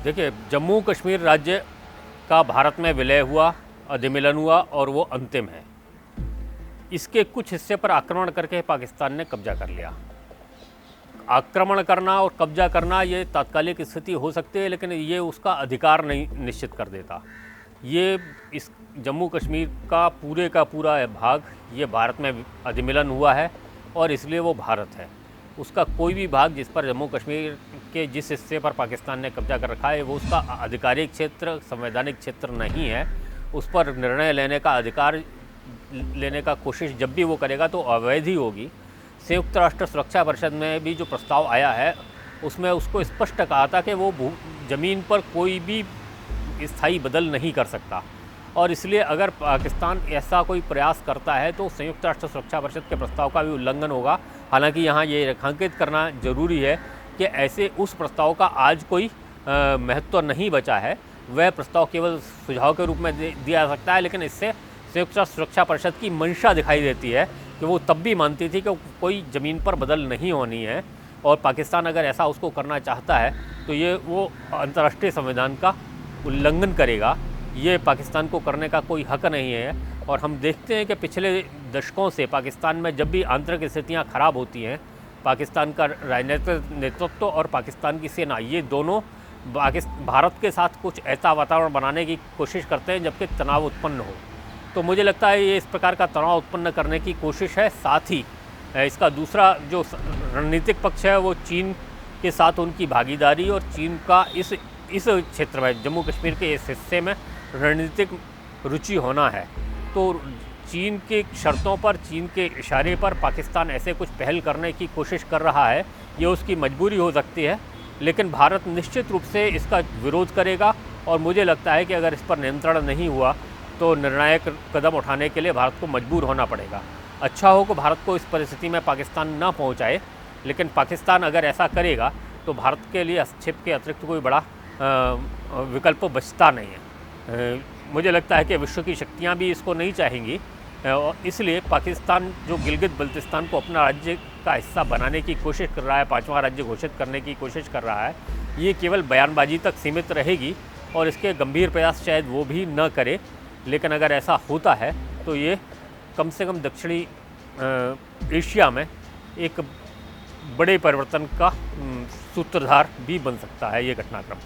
देखिए, जम्मू कश्मीर राज्य का भारत में विलय हुआ, अधिमिलन हुआ और वो अंतिम है। इसके कुछ हिस्से पर आक्रमण करके पाकिस्तान ने कब्जा कर लिया। आक्रमण करना और कब्जा करना ये तात्कालिक स्थिति हो सकती है, लेकिन ये उसका अधिकार नहीं निश्चित कर देता। ये इस जम्मू कश्मीर का पूरा भाग ये भारत में अधिमिलन हुआ है और इसलिए वो भारत है। उसका कोई भी भाग जिस पर जम्मू कश्मीर के जिस हिस्से पर पाकिस्तान ने कब्जा कर रखा है वो उसका आधिकारिक क्षेत्र, संवैधानिक क्षेत्र नहीं है। उस पर निर्णय लेने का अधिकार लेने का कोशिश जब भी वो करेगा तो अवैध ही होगी। संयुक्त राष्ट्र सुरक्षा परिषद में भी जो प्रस्ताव आया है उसमें उसको स्पष्ट कहा था कि वो ज़मीन पर कोई भी स्थायी बदल नहीं कर सकता, और इसलिए अगर पाकिस्तान ऐसा कोई प्रयास करता है तो संयुक्त राष्ट्र सुरक्षा परिषद के प्रस्ताव का भी उल्लंघन होगा। हालांकि यहाँ ये रेखांकित करना जरूरी है कि ऐसे उस प्रस्ताव का आज कोई महत्व नहीं बचा है। वह प्रस्ताव केवल सुझाव के रूप में दिया जा सकता है, लेकिन इससे संयुक्त राष्ट्र सुरक्षा परिषद की मंशा दिखाई देती है कि वो तब भी मानती थी कि कोई ज़मीन पर बदल नहीं होनी है, और पाकिस्तान अगर ऐसा उसको करना चाहता है तो ये वो अंतर्राष्ट्रीय संविधान का उल्लंघन करेगा। ये पाकिस्तान को करने का कोई हक नहीं है। और हम देखते हैं कि पिछले दशकों से पाकिस्तान में जब भी आंतरिक स्थितियां खराब होती हैं, पाकिस्तान का राजनीतिक नेतृत्व और पाकिस्तान की सेना, ये दोनों भारत के साथ कुछ ऐसा वातावरण बनाने की कोशिश करते हैं जबकि तनाव उत्पन्न हो। तो मुझे लगता है ये इस प्रकार का तनाव उत्पन्न करने की कोशिश है। साथ ही इसका दूसरा जो रणनीतिक पक्ष है वो चीन के साथ उनकी भागीदारी और चीन का इस क्षेत्र में, जम्मू कश्मीर के इस हिस्से में रणनीतिक रुचि होना है। तो चीन की शर्तों पर, चीन के इशारे पर पाकिस्तान ऐसे कुछ पहल करने की कोशिश कर रहा है। ये उसकी मजबूरी हो सकती है, लेकिन भारत निश्चित रूप से इसका विरोध करेगा। और मुझे लगता है कि अगर इस पर नियंत्रण नहीं हुआ तो निर्णायक कदम उठाने के लिए भारत को मजबूर होना पड़ेगा। अच्छा हो कि भारत को इस परिस्थिति में पाकिस्तान ना पहुंचाए, लेकिन पाकिस्तान अगर ऐसा करेगा तो भारत के लिए हस्तक्षेप के अतिरिक्त कोई बड़ा विकल्प बचता नहीं है। मुझे लगता है कि विश्व की शक्तियां भी इसको नहीं चाहेंगी, और इसलिए पाकिस्तान जो गिलगित बल्तिस्तान को अपना राज्य का हिस्सा बनाने की कोशिश कर रहा है, 5वां राज्य घोषित करने की कोशिश कर रहा है, ये केवल बयानबाजी तक सीमित रहेगी और इसके गंभीर प्रयास शायद वो भी न करे। लेकिन अगर ऐसा होता है तो ये कम से कम दक्षिणी एशिया में एक बड़े परिवर्तन का सूत्रधार भी बन सकता है ये घटनाक्रम।